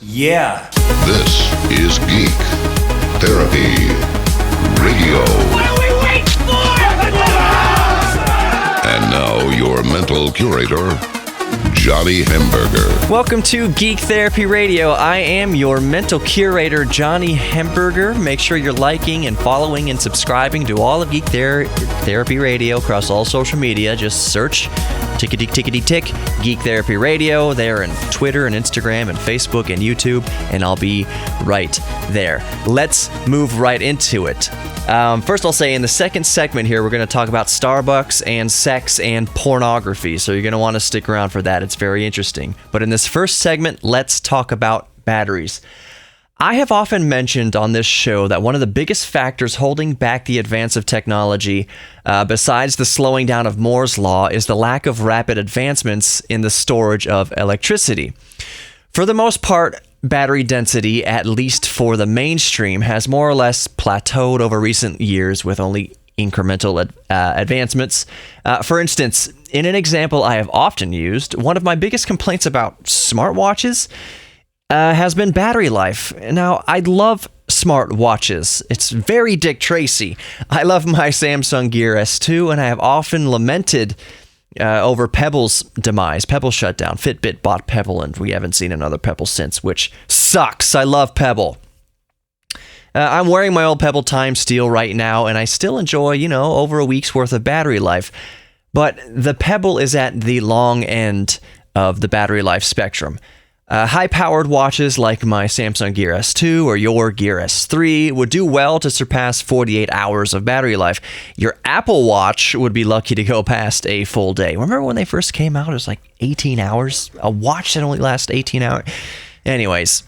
Yeah. This is Geek Therapy Radio. What are we waiting for? And now your mental curator, Johnny Hamburger. Welcome to Geek Therapy Radio. I am your mental curator, Johnny Hamburger. Make sure you're liking and following and subscribing to all of Geek Therapy Radio across all social media. Just search tickety-tickety-tick, Geek Therapy Radio. There on Twitter and Instagram and Facebook and YouTube, and I'll be right there. Let's move right into it. First, I'll say in the second segment here, we're going to talk about Starbucks and sex and pornography, so you're going to want to stick around for that. It's very interesting. But in this first segment, let's talk about batteries. I have often mentioned on this show that one of the biggest factors holding back the advance of technology, besides the slowing down of Moore's Law, is the lack of rapid advancements in the storage of electricity. For the most part, battery density, at least for the mainstream, has more or less plateaued over recent years with only incremental advancements. For instance, in an example I have often used, one of my biggest complaints about smartwatches has been battery life. Now, I love smartwatches. It's very Dick Tracy. I love my Samsung Gear S2, and I have often lamented over Pebble's demise. Pebble shut down. Fitbit bought Pebble, and we haven't seen another Pebble since, which sucks. I love Pebble. I'm wearing my old Pebble Time Steel right now, and I still enjoy, over a week's worth of battery life. But the Pebble is at the long end of the battery life spectrum. High-powered watches like my Samsung Gear S2 or your Gear S3 would do well to surpass 48 hours of battery life. Your Apple Watch would be lucky to go past a full day. Remember when they first came out, it was like 18 hours? A watch that only lasts 18 hours? Anyways,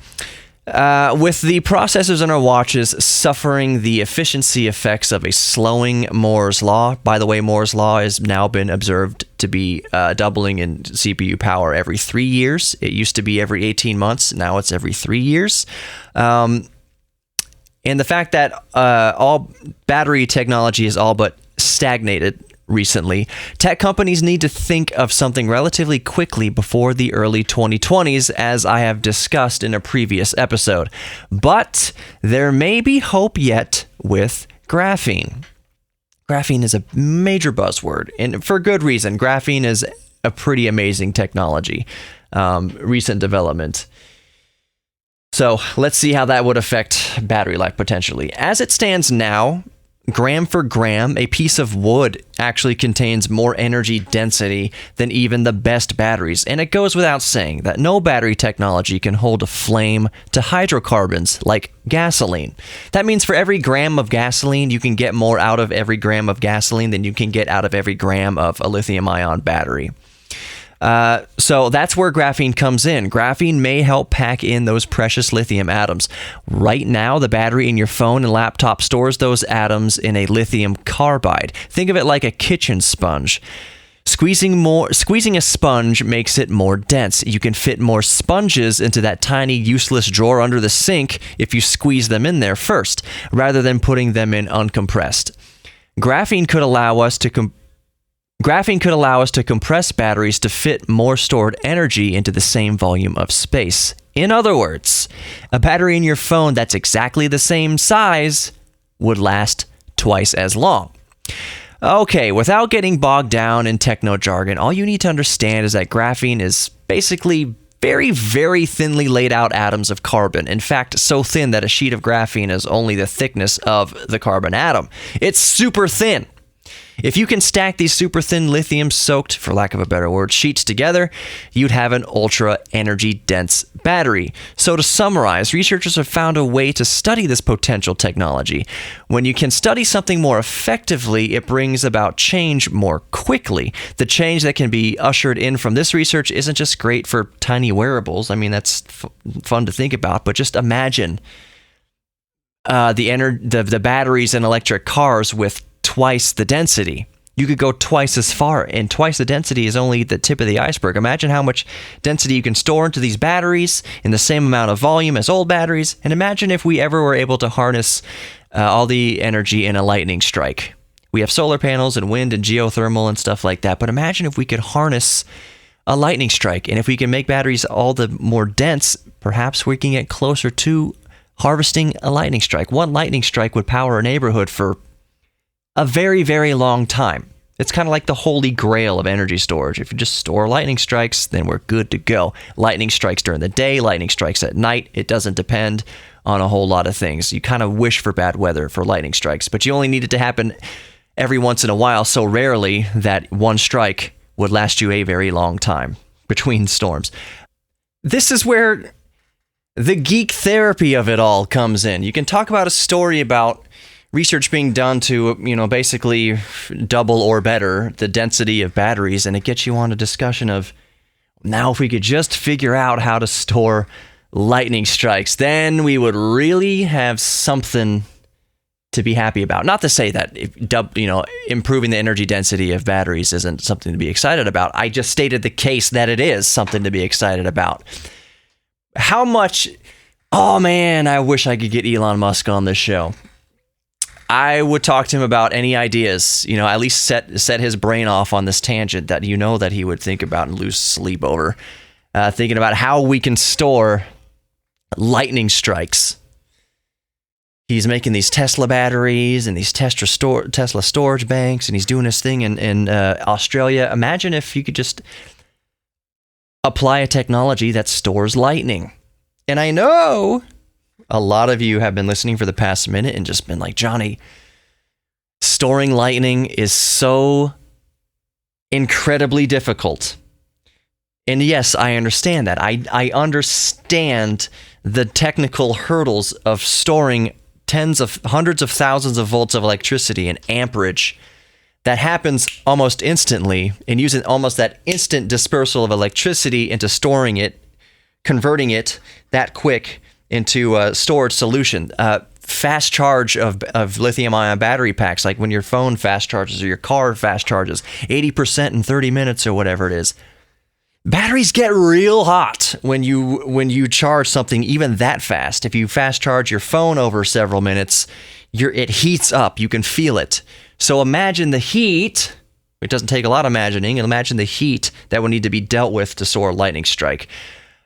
with the processors in our watches suffering the efficiency effects of a slowing Moore's Law. By the way, Moore's Law has now been observed to be doubling in CPU power every 3 years. It used to be every 18 months. Now it's every 3 years. And the fact that all battery technology is all but stagnated recently, tech companies need to think of something relatively quickly before the early 2020s, as I have discussed in a previous episode. But there may be hope yet with graphene. Graphene is a major buzzword, and for good reason. Graphene is a pretty amazing technology, recent development. So let's see how that would affect battery life potentially. As it stands now, gram for gram, a piece of wood actually contains more energy density than even the best batteries. And it goes without saying that no battery technology can hold a flame to hydrocarbons like gasoline. That means for every gram of gasoline, you can get more out of every gram of gasoline than you can get out of every gram of a lithium-ion battery. So that's where graphene comes in. Graphene may help pack in those precious lithium atoms. Right now, the battery in your phone and laptop stores those atoms in a lithium carbide. Think of it like a kitchen sponge. Squeezing a sponge makes it more dense. You can fit more sponges into that tiny useless drawer under the sink if you squeeze them in there first, rather than putting them in uncompressed. Graphene could allow us to compress batteries to fit more stored energy into the same volume of space. In other words, a battery in your phone that's exactly the same size would last twice as long. Okay, without getting bogged down in techno jargon, all you need to understand is that graphene is basically very, very thinly laid out atoms of carbon. In fact, so thin that a sheet of graphene is only the thickness of the carbon atom. It's super thin. If you can stack these super thin lithium-soaked, for lack of a better word, sheets together, you'd have an ultra-energy-dense battery. So to summarize, researchers have found a way to study this potential technology. When you can study something more effectively, it brings about change more quickly. The change that can be ushered in from this research isn't just great for tiny wearables. I mean, that's fun to think about, but just imagine the batteries in electric cars with twice the density. You could go twice as far, and twice the density is only the tip of the iceberg. Imagine how much density you can store into these batteries in the same amount of volume as old batteries, and imagine if we ever were able to harness all the energy in a lightning strike. We have solar panels and wind and geothermal and stuff like that, but imagine if we could harness a lightning strike. And if we can make batteries all the more dense, perhaps we can get closer to harvesting a lightning strike. One lightning strike would power a neighborhood for a very, very long time. It's kind of like the holy grail of energy storage. If you just store lightning strikes, then we're good to go. Lightning strikes during the day, lightning strikes at night. It doesn't depend on a whole lot of things. You kind of wish for bad weather for lightning strikes, but you only need it to happen every once in a while, so rarely that one strike would last you a very long time between storms. This is where the geek therapy of it all comes in. You can talk about a story about research being done to, basically double or better the density of batteries, and it gets you on a discussion of, now if we could just figure out how to store lightning strikes, then we would really have something to be happy about. Not to say that improving the energy density of batteries isn't something to be excited about. I just stated the case that it is something to be excited about. How much? Oh man, I wish I could get Elon Musk on this show. I would talk to him about any ideas, at least set his brain off on this tangent that that he would think about and lose sleep over, thinking about how we can store lightning strikes. He's making these Tesla batteries and these Tesla storage banks, and he's doing this thing in Australia. Imagine if you could just apply a technology that stores lightning. And I know a lot of you have been listening for the past minute and just been like, Johnny, storing lightning is so incredibly difficult. And yes, I understand that. I understand the technical hurdles of storing hundreds of thousands of volts of electricity and amperage that happens almost instantly, and using almost that instant dispersal of electricity into storing it, converting it that quick into a storage solution. Fast charge of lithium-ion battery packs, like when your phone fast charges or your car fast charges, 80% in 30 minutes or whatever it is. Batteries get real hot when you charge something even that fast. If you fast charge your phone over several minutes, it heats up. You can feel it. So imagine the heat. It doesn't take a lot of imagining. Imagine the heat that would need to be dealt with to store a lightning strike.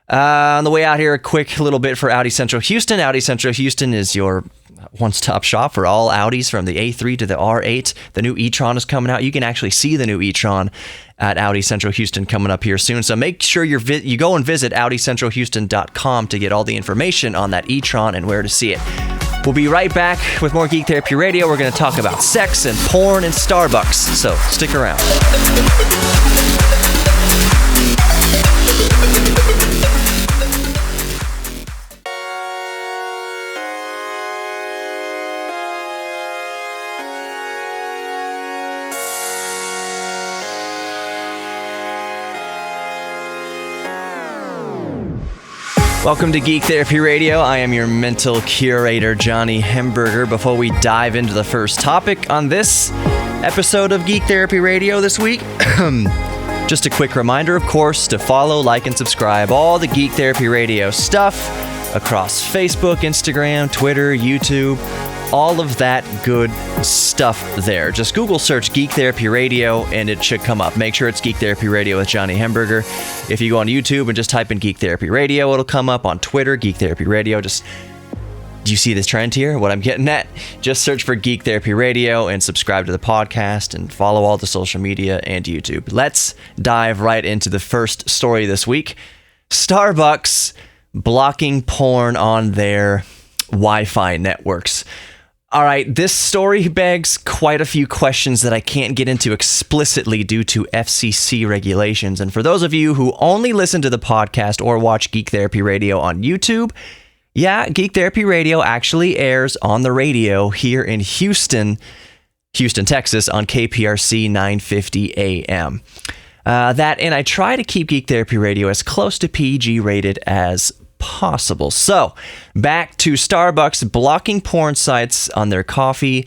On the way out here, a quick little bit for Audi Central Houston. Audi Central Houston is your one-stop shop for all Audis from the A3 to the R8. The new e-tron is coming out. You can actually see the new e-tron at Audi Central Houston coming up here soon. So make sure you go and visit AudiCentralHouston.com to get all the information on that e-tron and where to see it. We'll be right back with more Geek Therapy Radio. We're going to talk about sex and porn and Starbucks. So stick around. Welcome to Geek Therapy Radio. I am your mental curator, Johnny Hemberger. Before we dive into the first topic on this episode of Geek Therapy Radio this week, just a quick reminder, of course, to follow, like, and subscribe all the Geek Therapy Radio stuff across Facebook, Instagram, Twitter, YouTube, all of that good stuff there. Just Google search Geek Therapy Radio and it should come up. Make sure it's Geek Therapy Radio with Johnny Hemberger. If you go on YouTube and just type in Geek Therapy Radio, it'll come up. On Twitter, Geek Therapy Radio. Do you see this trend here? What I'm getting at? Just search for Geek Therapy Radio and subscribe to the podcast and follow all the social media and YouTube. Let's dive right into the first story this week. Starbucks blocking porn on their Wi-Fi networks. All right, this story begs quite a few questions that I can't get into explicitly due to FCC regulations. And for those of you who only listen to the podcast or watch Geek Therapy Radio on YouTube, yeah, Geek Therapy Radio actually airs on the radio here in Houston, Texas on KPRC 950 AM. And I try to keep Geek Therapy Radio as close to PG rated as possible. So, back to Starbucks blocking porn sites on their coffee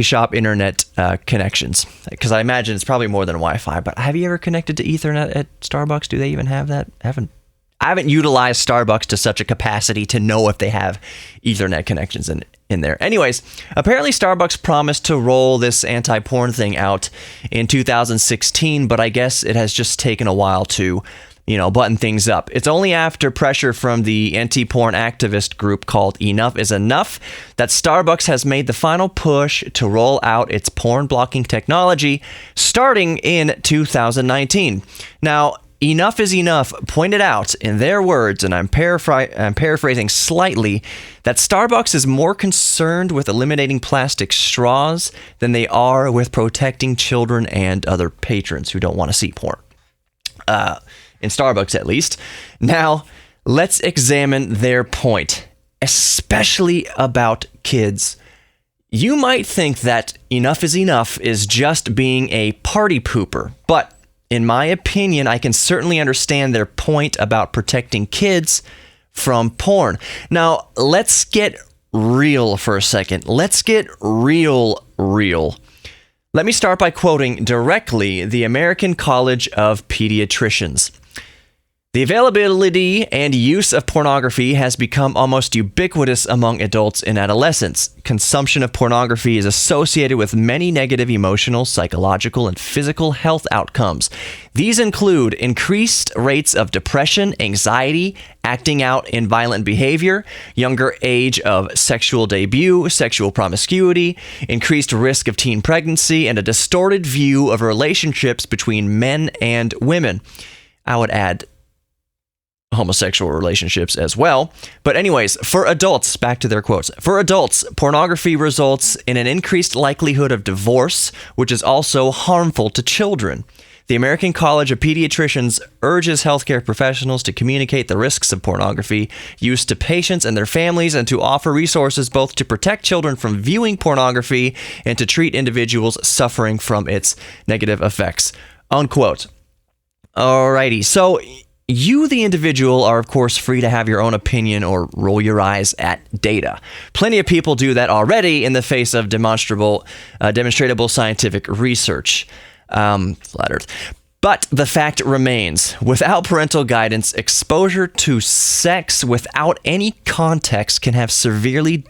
shop internet connections. Because I imagine it's probably more than Wi-Fi. But have you ever connected to Ethernet at Starbucks? Do they even have that? I haven't utilized Starbucks to such a capacity to know if they have Ethernet connections in there. Anyways, apparently Starbucks promised to roll this anti-porn thing out in 2016, but I guess it has just taken a while to, button things up. It's only after pressure from the anti-porn activist group called Enough is Enough that Starbucks has made the final push to roll out its porn blocking technology starting in 2019. Now, Enough is Enough pointed out in their words, and I'm paraphrasing slightly, that Starbucks is more concerned with eliminating plastic straws than they are with protecting children and other patrons who don't want to see porn. In Starbucks, at least. Now, let's examine their point, especially about kids. You might think that Enough is Enough is just being a party pooper, but in my opinion, I can certainly understand their point about protecting kids from porn. Now, let's get real for a second. Let's get real. Let me start by quoting directly the American College of Pediatricians. The availability and use of pornography has become almost ubiquitous among adults and adolescents. Consumption of pornography is associated with many negative emotional, psychological, and physical health outcomes. These include increased rates of depression, anxiety, acting out in violent behavior, younger age of sexual debut, sexual promiscuity, increased risk of teen pregnancy, and a distorted view of relationships between men and women. I would add homosexual relationships as well. But anyways, for adults, back to their quotes. For adults, pornography results in an increased likelihood of divorce, which is also harmful to children. The American College of Pediatricians urges healthcare professionals to communicate the risks of pornography use to patients and their families and to offer resources both to protect children from viewing pornography and to treat individuals suffering from its negative effects. Unquote. Alrighty, so you, the individual, are of course free to have your own opinion or roll your eyes at data. Plenty of people do that already in the face of demonstrable scientific research. Flattered. But the fact remains, without parental guidance, exposure to sex without any context can severely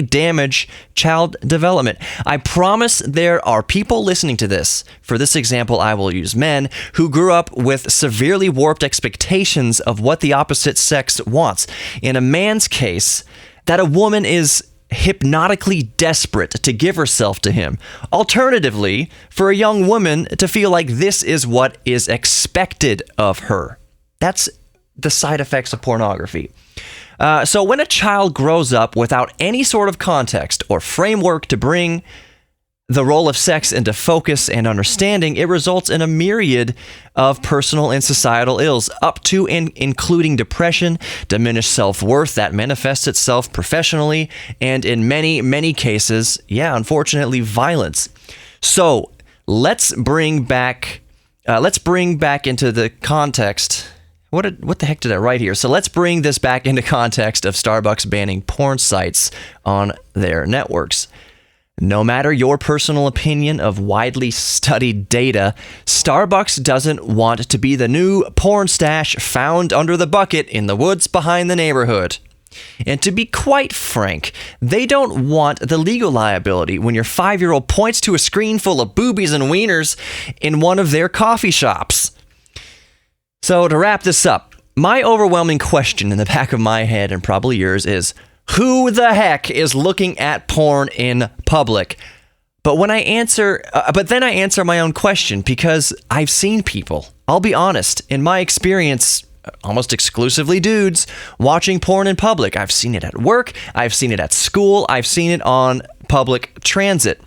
damage child development. I promise there are people listening to this. For this example, I will use men who grew up with severely warped expectations of what the opposite sex wants. In a man's case, that a woman is hypnotically desperate to give herself to him. Alternatively, for a young woman to feel like this is what is expected of her. That's the side effects of pornography. So when a child grows up without any sort of context or framework to bring the role of sex into focus and understanding, it results in a myriad of personal and societal ills, up to and including depression, diminished self-worth that manifests itself professionally, and in many, many cases, unfortunately, violence. So let's bring back into the context. What the heck did I write here? So let's bring this back into context of Starbucks banning porn sites on their networks. No matter your personal opinion of widely studied data, Starbucks doesn't want to be the new porn stash found under the bucket in the woods behind the neighborhood. And to be quite frank, they don't want the legal liability when your 5-year-old points to a screen full of boobies and wieners in one of their coffee shops. So to wrap this up, my overwhelming question in the back of my head, and probably yours, is who the heck is looking at porn in public? But then I answer my own question because I've seen people, I'll be honest, in my experience, almost exclusively dudes, watching porn in public. I've seen it at work, I've seen it at school, I've seen it on public transit.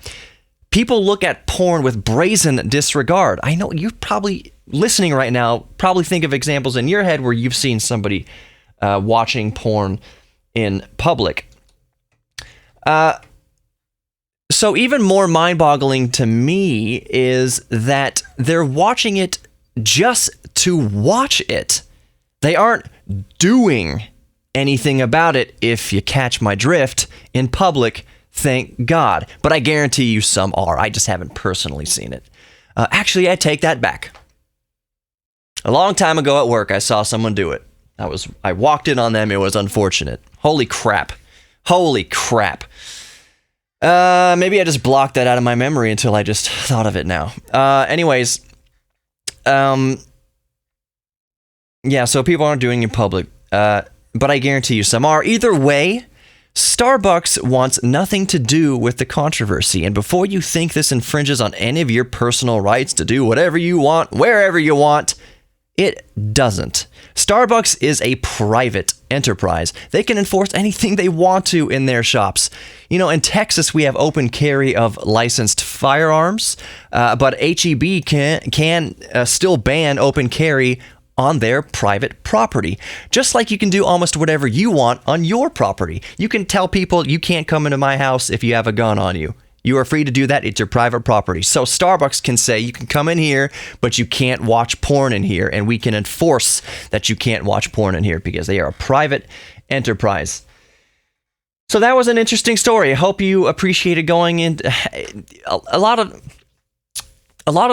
People look at porn with brazen disregard. I know you probably, listening right now, probably think of examples in your head where you've seen somebody watching porn in public. So even more mind-boggling to me is that they're watching it just to watch it. They aren't doing anything about it, if you catch my drift, in public, thank God. But I guarantee you some are. I just haven't personally seen it. Actually, I take that back. A long time ago at work, I saw someone do it. I walked in on them. It was unfortunate. Holy crap. Holy crap. Maybe I just blocked that out of my memory until I just thought of it now. Anyways, yeah, so people aren't doing it in public, but I guarantee you some are. Either way, Starbucks wants nothing to do with the controversy, and before you think this infringes on any of your personal rights to do whatever you want, wherever you want, it doesn't. Starbucks is a private enterprise. They can enforce anything they want to in their shops. You know, in Texas, we have open carry of licensed firearms, but HEB can still ban open carry on their private property. Just like you can do almost whatever you want on your property. You can tell people you can't come into my house if you have a gun on you. You are free to do that. It's your private property. So Starbucks can say you can come in here, but you can't watch porn in here. And we can enforce that you can't watch porn in here because they are a private enterprise. So that was an interesting story. I hope you appreciated going in. A lot of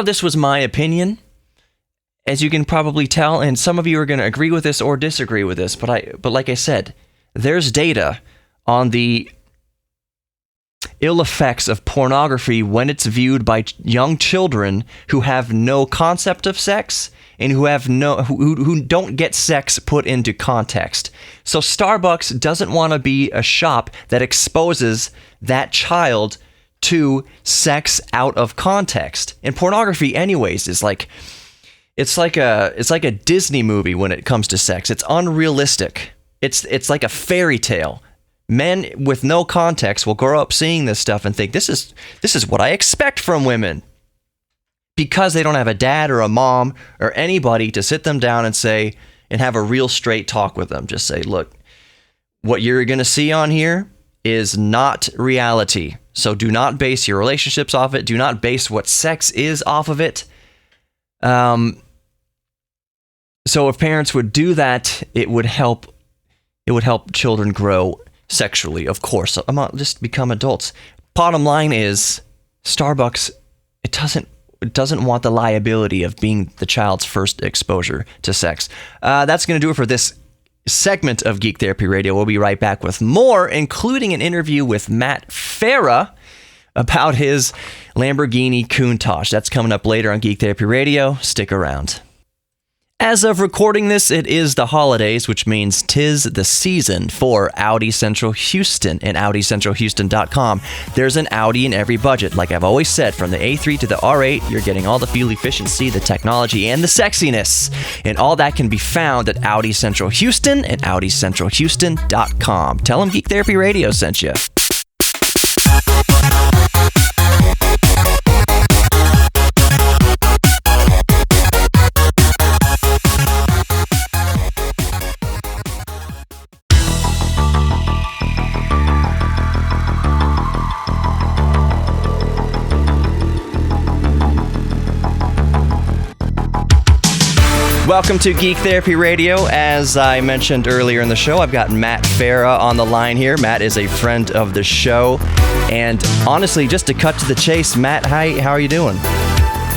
this was my opinion, as you can probably tell, and some of you are going to agree with this or disagree with this, but like I said, there's data on the ill effects of pornography when it's viewed by young children who have no concept of sex and who don't get sex put into context. So Starbucks doesn't want to be a shop that exposes that child to sex out of context. And pornography anyways is like it's like a Disney movie when it comes to sex. It's unrealistic. It's like a fairy tale. Men with no context will grow up seeing this stuff and think this is what I expect from women, because they don't have a dad or a mom or anybody to sit them down and say and have a real straight talk with them. Just say, look, what you're going to see on here is not reality. So do not base your relationships off it. Do not base what sex is off of it. So if parents would do that, it would help children grow sexually, of course. Just become adults. Bottom line is, Starbucks, it doesn't want the liability of being the child's first exposure to sex. That's going to do it for this segment of Geek Therapy Radio. We'll be right back with more, including an interview with Matt Farah about his Lamborghini Countach. That's coming up later on Geek Therapy Radio. Stick around. As of recording this, it is the holidays, which means 'tis the season for Audi Central Houston and AudiCentralHouston.com. There's an Audi in every budget. Like I've always said, from the A3 to the R8, you're getting all the fuel efficiency, the technology, and the sexiness. And all that can be found at Audi Central Houston and AudiCentralHouston.com. Tell them Geek Therapy Radio sent you. Welcome to Geek Therapy Radio. As I mentioned earlier in the show, I've got Matt Farah on the line here. Matt is a friend of the show. And honestly, just to cut to the chase, Matt, how are you doing?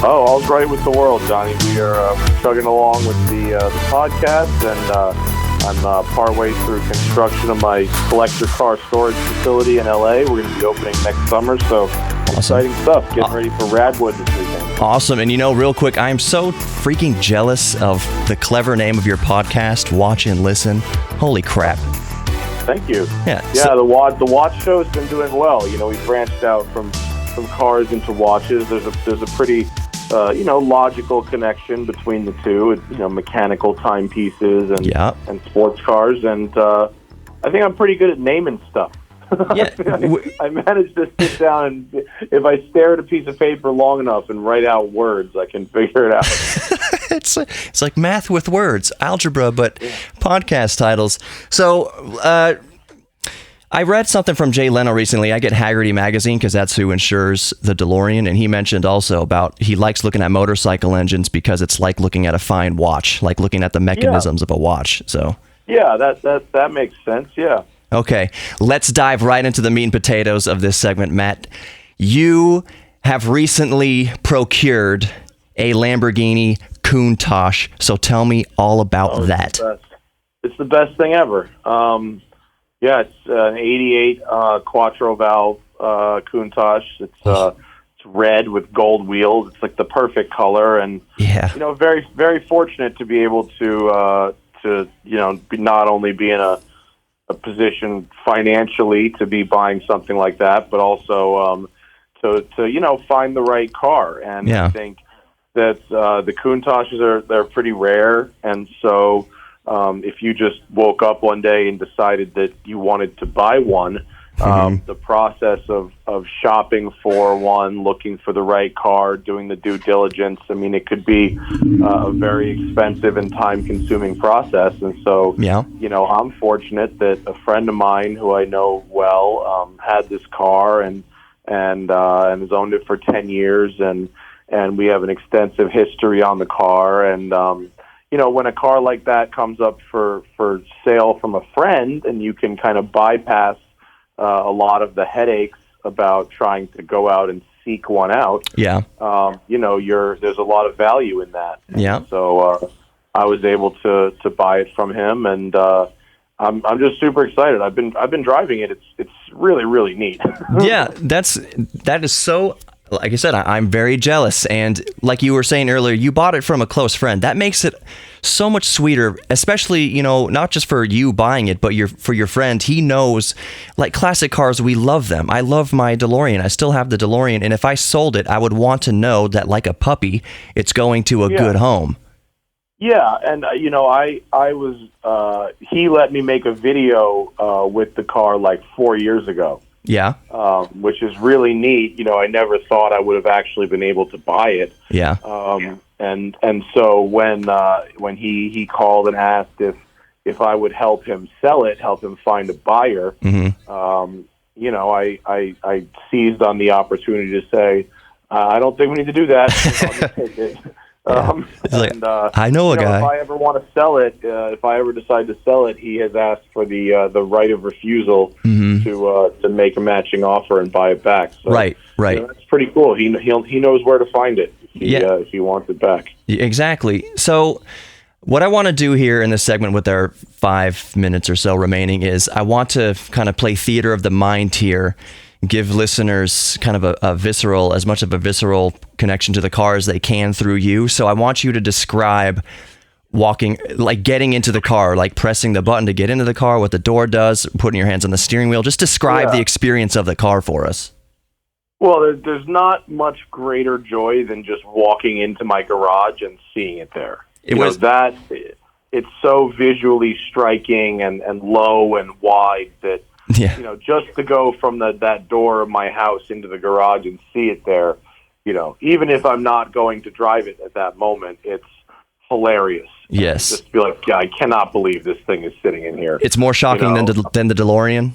Oh, all's right with the world, Johnny. We are chugging along with the podcast, and I'm partway through construction of my collector car storage facility in LA. We're going to be opening next summer, so awesome. Exciting stuff. Getting ready for Radwood this weekend. Awesome. And real quick, I'm so freaking jealous of the clever name of your podcast, Watch and Listen. Holy crap. Thank you. Yeah. The watch show has been doing well. We branched out from cars into watches. There's a pretty logical connection between the two. Mechanical timepieces and sports cars, and I think I'm pretty good at naming stuff. Yeah. I managed to sit down, and if I stare at a piece of paper long enough and write out words, I can figure it out. It's like math with words, algebra, but podcast titles. So I read something from Jay Leno recently. I get Haggerty Magazine because that's who insures the DeLorean, and he mentioned also about he likes looking at motorcycle engines because it's like looking at a fine watch, like looking at the mechanisms of a watch. So yeah, that makes sense. Yeah. Okay, let's dive right into the meat and potatoes of this segment, Matt. You have recently procured a Lamborghini Countach, so tell me all about that. It's the best thing ever. Yeah, it's an '88 Quattro valve Countach. It's red with gold wheels. It's like the perfect color, and very very fortunate to be able to not only be in a position financially to be buying something like that, but also to find the right car. And I think that the Countaches they're pretty rare, and so if you just woke up one day and decided that you wanted to buy one, the process of shopping for one, looking for the right car, doing the due diligence, I mean, it could be a very expensive and time-consuming process. And so, I'm fortunate that a friend of mine who I know well had this car and has owned it for 10 years, and we have an extensive history on the car. And when a car like that comes up for sale from a friend, and you can kind of bypass a lot of the headaches about trying to go out and seek one out. There's a lot of value in that. Yeah. So I was able to buy it from him, and I'm just super excited. I've been driving it. It's really really neat. Yeah, that is so. Like I said, I'm very jealous. And like you were saying earlier, you bought it from a close friend. That makes it so much sweeter, especially, not just for you buying it, but for your friend. He knows, like classic cars, we love them. I love my DeLorean. I still have the DeLorean. And if I sold it, I would want to know that, like a puppy, it's going to a good home. Yeah, and I was he let me make a video with the car like 4 years ago. Yeah. Which is really neat. I never thought I would have actually been able to buy it. Yeah. And so when he called and asked if I would help him sell it, help him find a buyer, I seized on the opportunity to say, I don't think we need to do that. I'll just take it. I know a guy. If I ever want to sell it, if I ever decide to sell it, he has asked for the right of refusal to make a matching offer and buy it back. So, right. That's pretty cool. He knows where to find it if he wants it back. Exactly. So what I want to do here in this segment with our 5 minutes or so remaining is I want to kind of play theater of the mind here. Give listeners kind of as much of a visceral connection to the car as they can through you. So I want you to describe getting into the car, like pressing the button to get into the car, what the door does, putting your hands on the steering wheel. Just describe the experience of the car for us. Well, there's not much greater joy than just walking into my garage and seeing it there. It's so visually striking and low and wide that, just to go from that door of my house into the garage and see it there, even if I'm not going to drive it at that moment, it's hilarious. Yes. Just be like, I cannot believe this thing is sitting in here. It's more shocking than the DeLorean?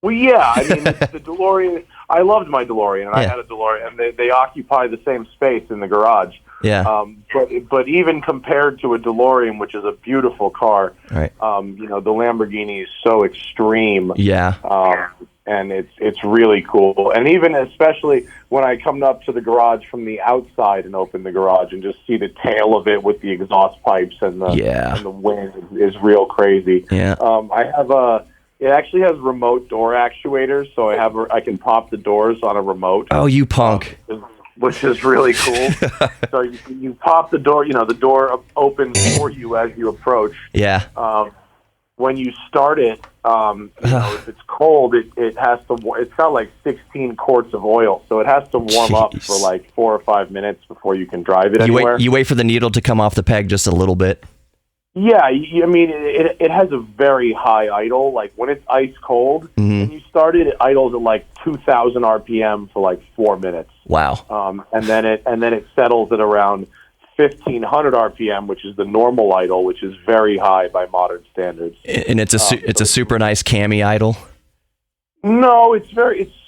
Well, yeah. I mean, the DeLorean, I loved my DeLorean, and I had a DeLorean, and they occupy the same space in the garage. Yeah. But even compared to a DeLorean, which is a beautiful car, right. The Lamborghini is so extreme. Yeah. And it's really cool. And even especially when I come up to the garage from the outside and open the garage and just see the tail of it with the exhaust pipes and the wind is real crazy. Yeah. It actually has remote door actuators, so I can pop the doors on a remote. Oh, you punk. Which is really cool. So you pop the door, the door opens for you as you approach. Yeah. When you start it, if it's cold, it has to. It's got like 16 quarts of oil, so it has to warm up for like 4 or 5 minutes before you can drive it anywhere. You wait for the needle to come off the peg just a little bit. Yeah, I mean, it has a very high idle. Like when it's ice cold, when you start it idles at like 2,000 RPM for like 4 minutes. Wow. And then it settles at around 1,500 RPM, which is the normal idle, which is very high by modern standards. And it's a super nice cami idle. No, it's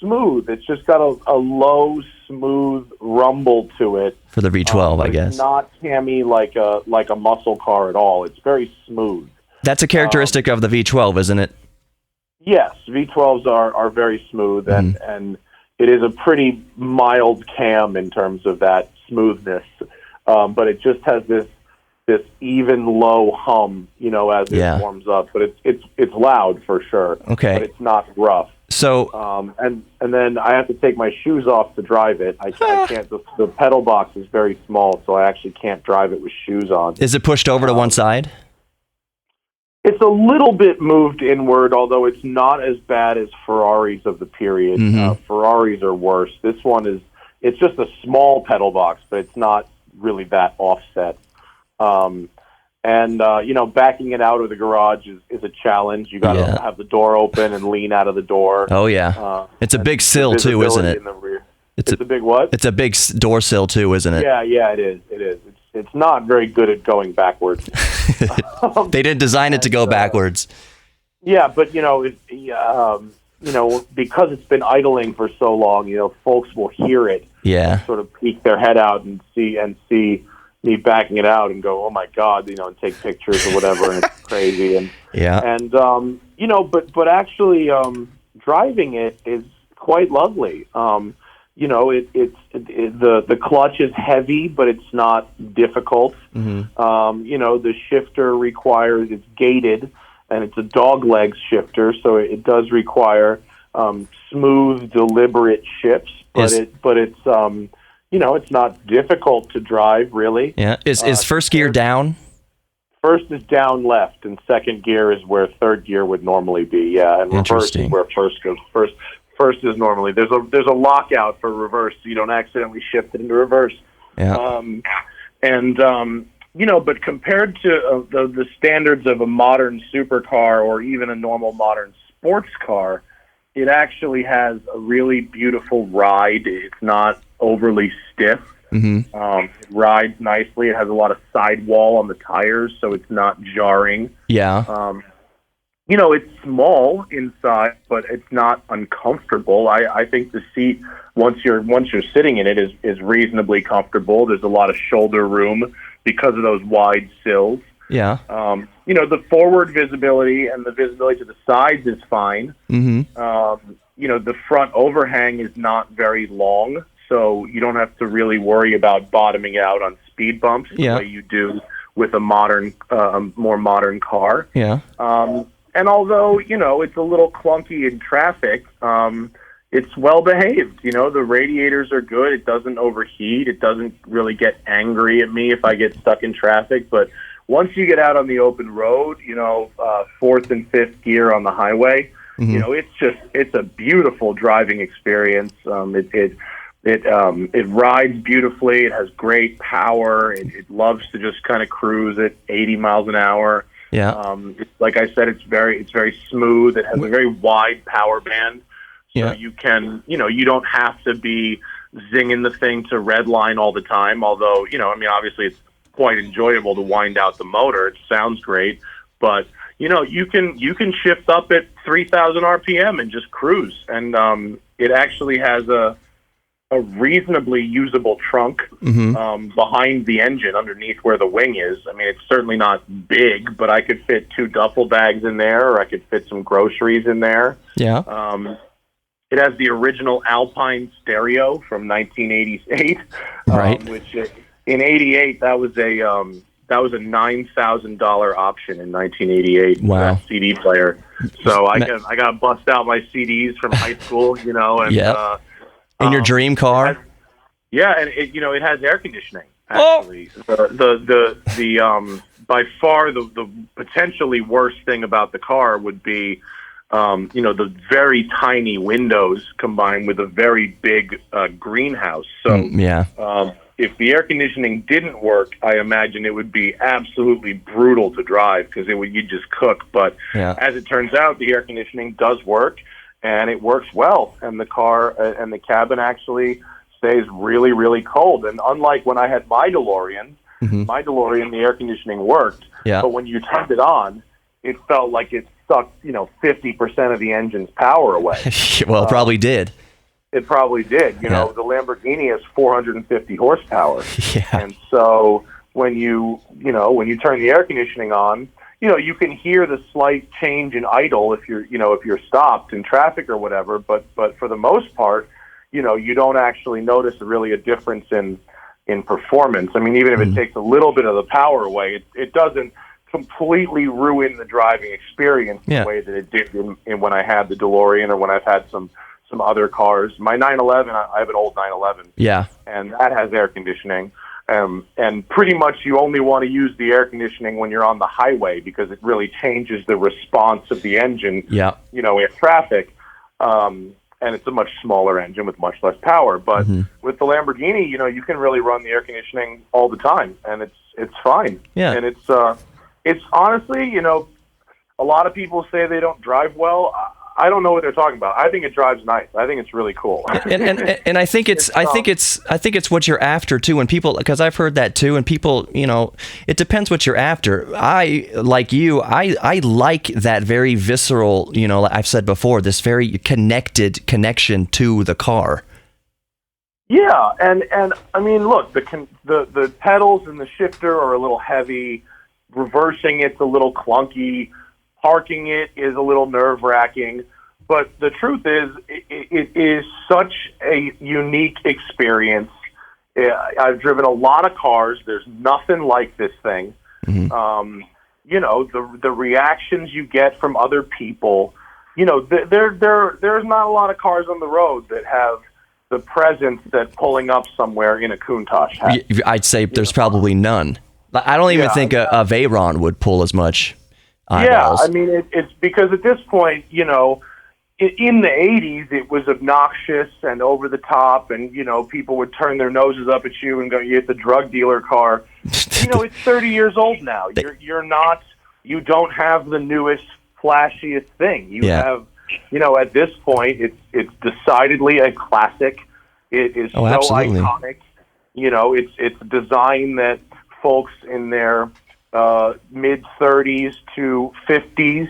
smooth. It's just got a low, smooth rumble to it. For the V12, I guess. It's not cami like a muscle car at all. It's very smooth. That's a characteristic of the V12, isn't it? Yes, V12s are very smooth, and it is a pretty mild cam in terms of that smoothness. But it just has this this even low hum, as it warms up. But it's loud for sure. Okay. But it's not rough. So and then I have to take my shoes off to drive it. I can't. The pedal box is very small, so I actually can't drive it with shoes on. is it pushed over to one side? It's a little bit moved inward, although it's not as bad as Ferraris of the period. Ferraris are worse. This one it's just a small pedal box, but it's not really that offset. Backing it out of the garage is a challenge. You got to have the door open and lean out of the door. Oh, yeah. It's a big sill, too, isn't it? In the rear. It's a big what? It's a big door sill, too, isn't it? Yeah, it is. It's not very good at going backwards. They didn't design it to go backwards. Yeah, but, because it's been idling for so long, folks will hear it. Yeah. Sort of peek their head out and see me backing it out and go, oh my God, and take pictures or whatever, and it's crazy. And but actually, driving it is quite lovely. The clutch is heavy, but it's not difficult. The shifter it's gated, and it's a dog leg shifter, so it does require smooth, deliberate shifts. But it's it's not difficult to drive, really. Yeah. Is first gear down? First is down left, and second gear is where third gear would normally be. Yeah, and reverse is where first goes. First is normally there's a lockout for reverse, so you don't accidentally shift it into reverse. Yeah. But compared to the standards of a modern supercar or even a normal modern sports car, it actually has a really beautiful ride. It's not overly stiff. It rides nicely. It has a lot of sidewall on the tires, so it's not jarring. Yeah. It's small inside, but it's not uncomfortable. I think the seat, once you're sitting in it, is reasonably comfortable. There's a lot of shoulder room because of those wide sills. Yeah. The forward visibility and the visibility to the sides is fine. The front overhang is not very long, so you don't have to really worry about bottoming out on speed bumps the way you do with a more modern car. Yeah. And although, it's a little clunky in traffic, it's well behaved. The radiators are good. It doesn't overheat. It doesn't really get angry at me if I get stuck in traffic. But once you get out on the open road, fourth and fifth gear on the highway, it's a beautiful driving experience. It rides beautifully. It has great power. It loves to just kind of cruise at 80 miles an hour. Yeah. Like I said, it's very smooth. It has a very wide power band. So you can, you don't have to be zinging the thing to red line all the time. Although, obviously it's quite enjoyable to wind out the motor. It sounds great, but you can shift up at 3,000 RPM and just cruise. And it actually has a reasonably usable trunk behind the engine underneath where the wing is. It's certainly not big, but I could fit 2 duffel bags in there, or I could fit some groceries in there. Yeah. It has the original Alpine stereo from 1988, right? Which in '88 that was a $9,000 option in 1988. Wow. That CD player. So I got to bust out my CDs from high school, and in your dream car. And it has air conditioning. Actually, the by far the potentially worst thing about the car would be, the very tiny windows combined with a very big greenhouse. So if the air conditioning didn't work, I imagine it would be absolutely brutal to drive because you'd just cook. But as it turns out, the air conditioning does work, and it works well. And the car and the cabin actually stays really, really cold. And unlike when I had my DeLorean, the air conditioning worked. Yeah. But when you turned it on, it felt like it sucked, 50% of the engine's power away. Well, it probably did. It probably did. The Lamborghini has 450 horsepower. Yeah. And so when you turn the air conditioning on, you can hear the slight change in idle if you're stopped in traffic or whatever, but for the most part, you don't actually notice really a difference in in performance. I mean, even if it takes a little bit of the power away, it doesn't completely ruin the driving experience the way that it did in when I had the DeLorean or when I've had some other cars. My 911, I have an old 911. Yeah. And that has air conditioning. And pretty much you only want to use the air conditioning when you're on the highway because it really changes the response of the engine, in traffic. And it's a much smaller engine with much less power. But with the Lamborghini, you can really run the air conditioning all the time, and it's fine. Yeah. And it's honestly, a lot of people say they don't drive well. I don't know what they're talking about. I think it drives nice. I think it's really cool. and I think it's what you're after too. When people, because I've heard that too, and people, it depends what you're after. I like that very visceral, I've said before, this very connection to the car. Yeah, and I mean, look, the pedals and the shifter are a little heavy. Reversing it's a little clunky. Parking it is a little nerve-wracking, but the truth is, it is such a unique experience. I've driven a lot of cars. There's nothing like this thing. The reactions you get from other people. There's not a lot of cars on the road that have the presence that pulling up somewhere in a Countach has. I'd say there's probably none. I don't even think a Veyron would pull as much. Eyeballs. Yeah, I mean, it's because at this point, in the 80s, it was obnoxious and over the top, and, people would turn their noses up at you and go, you get the drug dealer car. It's 30 years old now. You don't have the newest, flashiest thing. You have, at this point, it's decidedly a classic. It is so absolutely iconic. It's a design that folks in their mid-30s to 50s.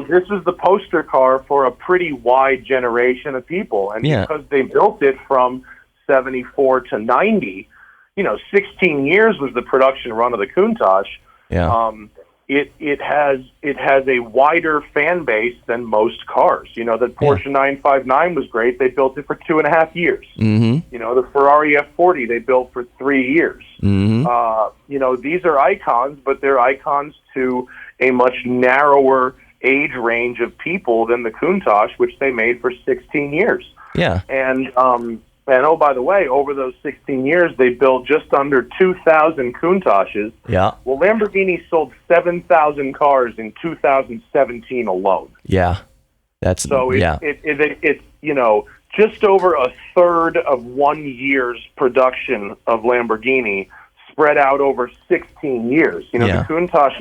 This is the poster car for a pretty wide generation of people. And because they built it from 74 to 90, 16 years was the production run of the Countach. It has a wider fan base than most cars. The Porsche 959 was great. They built it for 2.5 years. The Ferrari F40 they built for 3 years. These are icons, but they're icons to a much narrower age range of people than the Countach, which they made for 16 years. Yeah. And oh, by the way, over those 16 years, they built just under 2,000 Countaches. Yeah. Well, Lamborghini sold 7,000 cars in 2017 alone. Yeah. It's just over a third of 1 year's production of Lamborghini spread out over 16 years. The Countach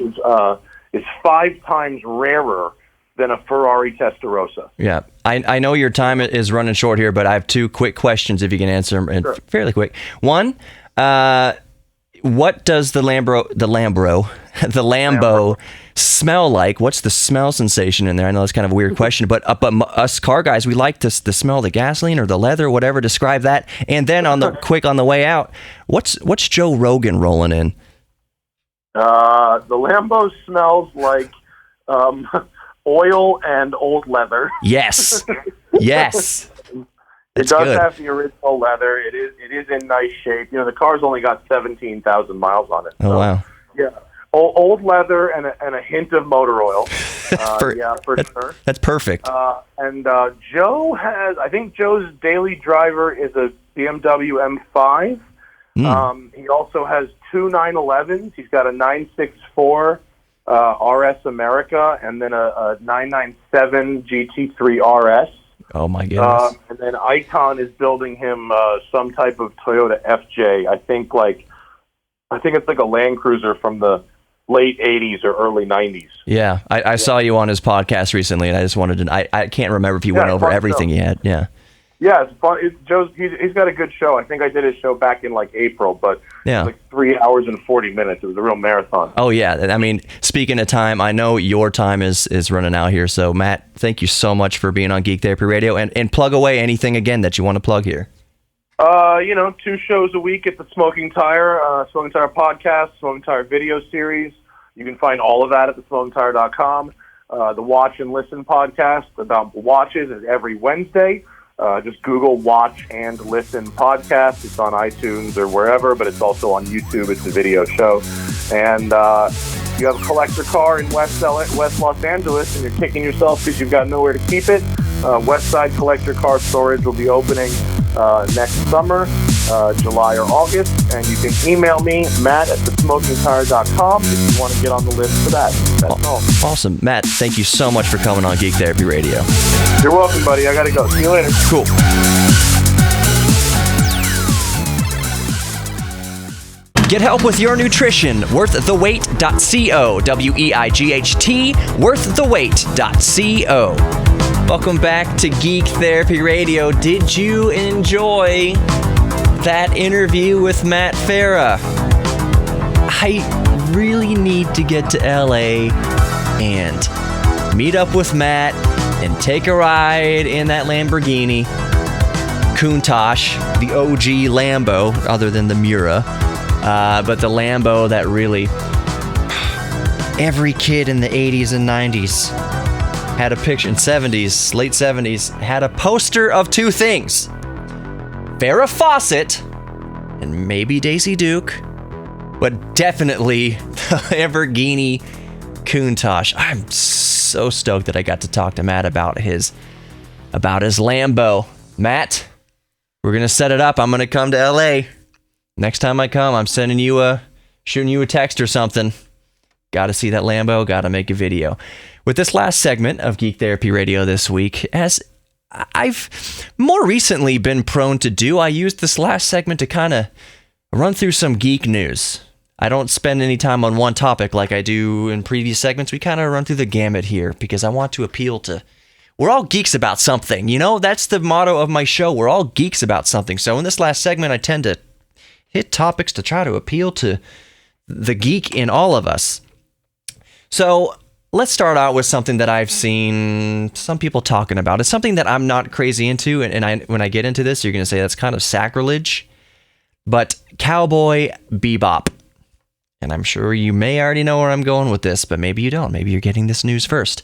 is 5 times rarer than a Ferrari Testarossa. Yeah. I know your time is running short here, but I have 2 quick questions if you can answer them fairly quick. One, what does the Lambo smell like? What's the smell sensation in there? I know that's kind of a weird question, but us car guys, we like the smell of the gasoline or the leather, whatever. Describe that. And then on the way out, what's Joe Rogan rolling in? The Lambo smells like oil and old leather. Yes. Yes. It does have the original leather. It is in nice shape. The car's only got 17,000 miles on it. So, oh, wow. Yeah. Old leather and a hint of motor oil. For sure. That's perfect. And I think Joe's daily driver is a BMW M5. He also has 2 911s. He's got a 964 RS America and then a 997 GT3 RS. Oh my goodness! And then Icon is building him some type of Toyota FJ. I think it's like a Land Cruiser from the late 80s or early 90s. Yeah, I saw you on his podcast recently, and I just wanted to. I can't remember if he went over everything he had. Yeah. Yeah, it's fun. He's got a good show. I think I did his show back in April, but it was 3 hours and 40 minutes. It was a real marathon. Oh yeah, I mean, speaking of time, I know your time is running out here. So Matt, thank you so much for being on Geek Therapy Radio, and plug away anything again that you want to plug here. 2 shows a week at the Smoking Tire podcast, Smoking Tire video series. You can find all of that at thesmokingtire.com. The Watch and Listen podcast about watches is every Wednesday. Just Google Watch and Listen podcast. It's on iTunes or wherever, but it's also on YouTube. It's a video show. And you have a collector car in West Los Angeles, and you're kicking yourself because you've got nowhere to keep it. Westside Collector Car Storage will be opening next summer, July or August, and you can email me, matt@thesmokingtire.com, if you want to get on the list for that. That's all. Awesome. Matt, thank you so much for coming on Geek Therapy Radio. You're welcome, buddy. I got to go. See you later. Cool. Get help with your nutrition. Worththeweight.co. WEIGHT. Worththeweight.co. Welcome back to Geek Therapy Radio. Did you enjoy that interview with Matt Farah? I really need to get to LA and meet up with Matt and take a ride in that Lamborghini Countach, the OG Lambo, other than the Miura. But the Lambo that really every kid in the 80s and 90s had a picture, in 70s, late 70s, had a poster of two things. Farrah Fawcett and maybe Daisy Duke, but definitely the Lamborghini Countach. I'm so stoked that I got to talk to Matt about his Lambo. Matt, we're going to set it up. I'm going to come to LA. Next time I come, I'm shooting you a text or something. Got to see that Lambo, got to make a video. With this last segment of Geek Therapy Radio this week, as I've more recently been prone to do, I used this last segment to kind of run through some geek news. I don't spend any time on one topic like I do in previous segments. We kind of run through the gamut here because I want to appeal to... We're all geeks about something, you know? That's the motto of my show. We're all geeks about something. So in this last segment, I tend to hit topics to try to appeal to the geek in all of us. So let's start out with something that I've seen some people talking about. It's something that I'm not crazy into, and when I get into this, you're going to say that's kind of sacrilege, but Cowboy Bebop. And I'm sure you may already know where I'm going with this, but maybe you don't. Maybe you're getting this news first.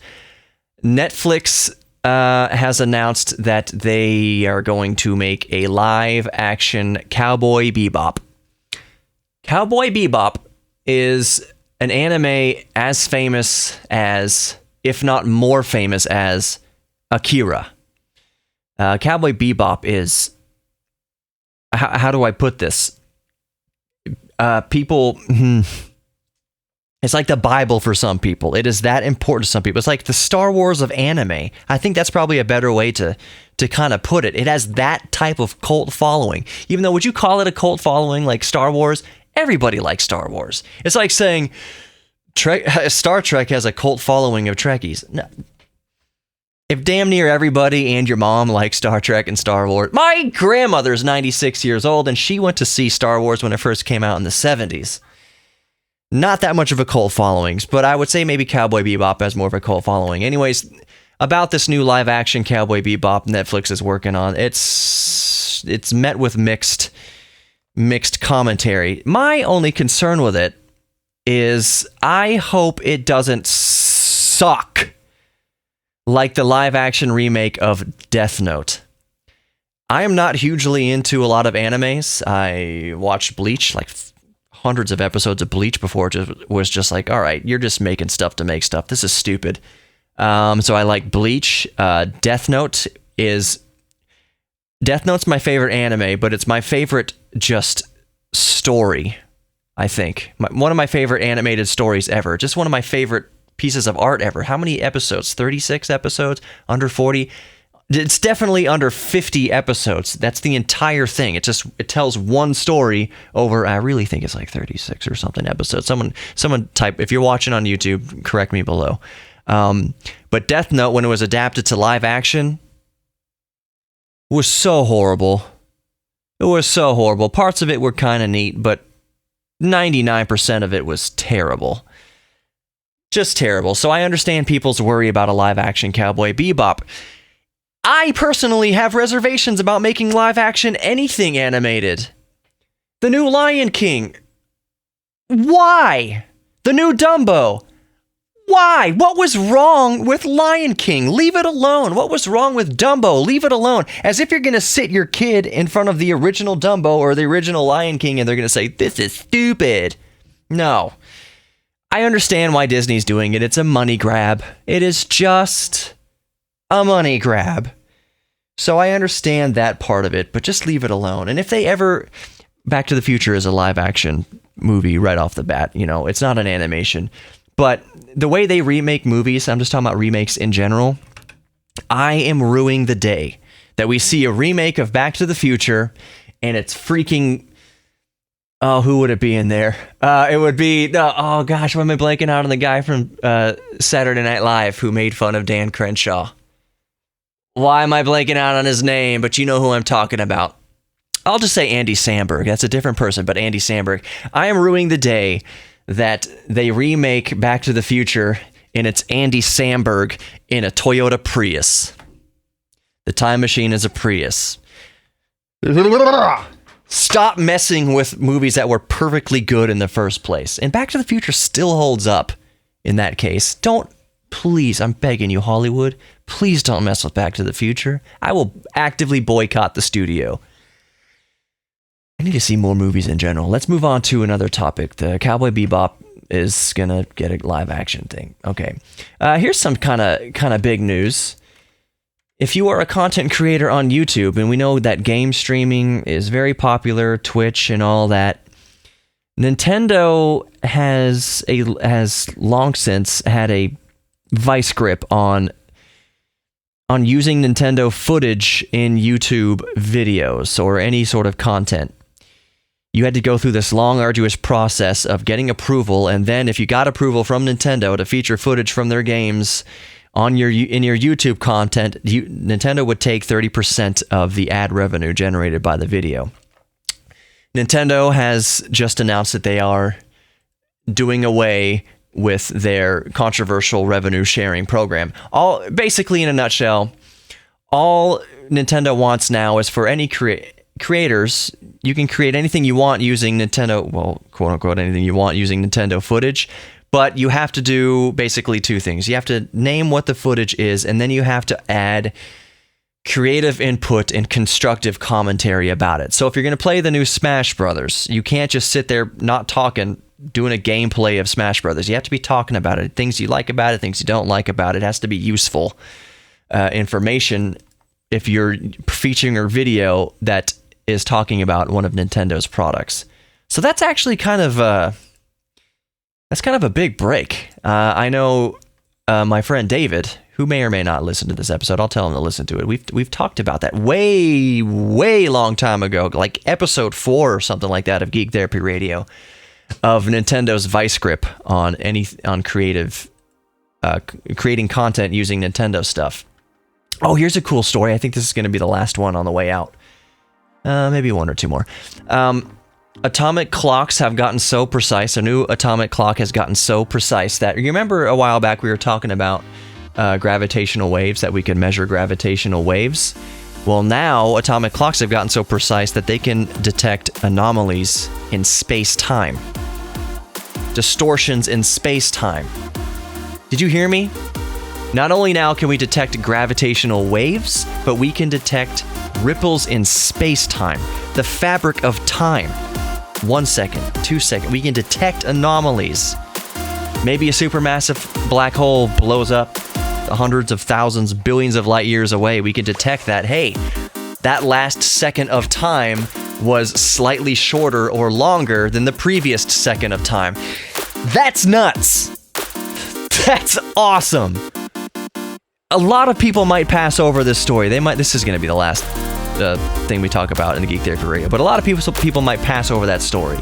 Netflix has announced that they are going to make a live-action Cowboy Bebop. Cowboy Bebop is an anime as famous as, if not more famous as, Akira. Cowboy Bebop is... How do I put this? People... It's like the Bible for some people. It is that important to some people. It's like the Star Wars of anime. I think that's probably a better way to kind of put it. It has that type of cult following. Even though, would you call it a cult following like Star Wars? Everybody likes Star Wars. It's like saying Star Trek has a cult following of Trekkies. No. If damn near everybody and your mom like Star Trek and Star Wars. My grandmother's 96 years old, and she went to see Star Wars when it first came out in the 70s. Not that much of a cult following, but I would say maybe Cowboy Bebop has more of a cult following. Anyways, about this new live-action Cowboy Bebop Netflix is working on, it's met with mixed commentary. My only concern with it is I hope it doesn't suck like the live-action remake of Death Note. I am not hugely into a lot of animes. I watched Bleach, like hundreds of episodes of Bleach before it was just like, all right, you're just making stuff to make stuff. This is stupid. So I like Bleach. Death Note's my favorite anime, but it's my favorite just story, I think. One of my favorite animated stories ever. Just one of my favorite pieces of art ever. How many episodes? 36 episodes? Under 40? It's definitely under 50 episodes. That's the entire thing. It tells one story over, I really think it's like 36 or something episodes. Someone type, if you're watching on YouTube, correct me below. But Death Note, when it was adapted to live action, was so horrible. It was so horrible. Parts of it were kind of neat, but 99% of it was terrible. Just terrible. So I understand people's worry about a live action Cowboy Bebop. I personally have reservations about making live-action anything animated. The new Lion King. Why? The new Dumbo. Why? What was wrong with Lion King? Leave it alone. What was wrong with Dumbo? Leave it alone. As if you're going to sit your kid in front of the original Dumbo or the original Lion King and they're going to say, this is stupid. No. I understand why Disney's doing it. It's a money grab. It is just a money grab. So I understand that part of it, but just leave it alone. And if they ever... Back to the Future is a live action movie right off the bat. You know, it's not an animation. But the way they remake movies, I'm just talking about remakes in general, I am ruining the day that we see a remake of Back to the Future and it's freaking... Oh, who would it be in there? It would be... oh, gosh, why am I blanking out on the guy from Saturday Night Live who made fun of Dan Crenshaw? Why am I blanking out on his name? But you know who I'm talking about. I'll just say Andy Samberg. That's a different person, but Andy Samberg. I am ruining the day that they remake Back to the Future and it's Andy Samberg in a Toyota Prius. The time machine is a Prius. Stop messing with movies that were perfectly good in the first place. And Back to the Future still holds up in that case. Please, I'm begging you, Hollywood, please don't mess with Back to the Future. I will actively boycott the studio. I need to see more movies in general. Let's move on to another topic. The Cowboy Bebop is going to get a live action thing. Okay. Here's some kind of big news. If you are a content creator on YouTube, and we know that game streaming is very popular, Twitch and all that, Nintendo has long since had a vice grip on using Nintendo footage in YouTube videos or any sort of content. You had to go through this long, arduous process of getting approval, and then if you got approval from Nintendo to feature footage from their games in your YouTube content, Nintendo would take 30% of the ad revenue generated by the video. Nintendo has just announced that they are doing away with their controversial revenue sharing program. Basically, in a nutshell, all Nintendo wants now is for any creators, you can create anything you want using Nintendo, well, quote unquote, anything you want using Nintendo footage, but you have to do basically two things. You have to name what the footage is, and then you have to add creative input and constructive commentary about it. So if you're going to play the new Smash Brothers, you can't just sit there not talking, doing a gameplay of Smash Brothers. You have to be talking about it, things you like about it, things you don't like about it. It has to be useful information if you're featuring a video that is talking about one of Nintendo's products. So that's actually kind of a big break. I know my friend David, who may or may not listen to this episode, I'll tell him to listen to it. We've talked about that way long time ago, like episode 4 or something like that of Geek Therapy Radio, of Nintendo's vice grip on creative creating content using Nintendo stuff. Oh, here's a cool story. I think this is going to be the last one on the way out. Maybe one or two more. Atomic clocks have gotten so precise. A new atomic clock has gotten so precise that, you remember a while back we were talking about gravitational waves, that we could measure gravitational waves? Well, now atomic clocks have gotten so precise that they can detect anomalies in space-time. Distortions in space-time. Did you hear me? Not only now can we detect gravitational waves, but we can detect ripples in space-time, the fabric of time. 1 second, 2 seconds. We can detect anomalies. Maybe a supermassive black hole blows up hundreds of thousands, billions of light years away. We can detect that, hey, that last second of time was slightly shorter or longer than the previous second of time. That's nuts. That's awesome. A lot of people might pass over this story. This is going to be the last thing we talk about in the Geek Therapy Radio, but a lot of people might pass over that story.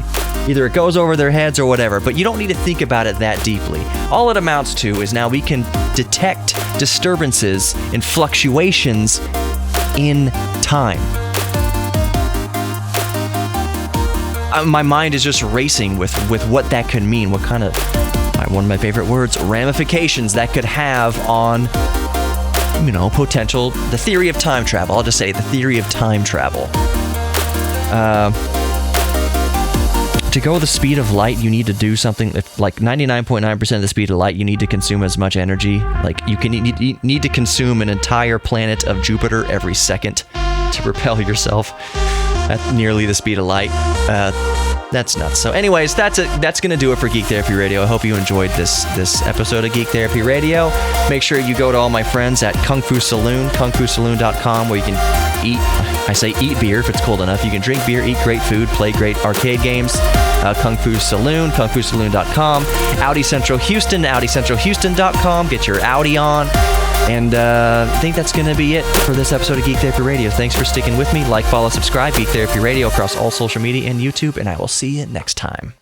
Either it goes over their heads or whatever, but you don't need to think about it that deeply. All it amounts to is now we can detect disturbances and fluctuations in time. My mind is just racing with what that could mean, what kind of, one of my favorite words, ramifications that could have on, potential, the theory of time travel. I'll just say the theory of time travel. to go the speed of light, you need to do something. Like 99.9% of the speed of light, you need to consume as much energy. Like you need to consume an entire planet of Jupiter every second to propel yourself at nearly the speed of light. That's nuts. So anyways, that's going to do it for Geek Therapy Radio. I hope you enjoyed this episode of Geek Therapy Radio. Make sure you go to all my friends at Kung Fu Saloon, kungfusaloon.com, where you can eat beer if it's cold enough. You can drink beer, eat great food, play great arcade games. Kung Fu Saloon, kungfusaloon.com. Audi Central Houston, audicentralhouston.com. Get your Audi on. And I think that's going to be it for this episode of Geek Therapy Radio. Thanks for sticking with me. Like, follow, subscribe, Geek Therapy Radio across all social media and YouTube, and I will see you next time.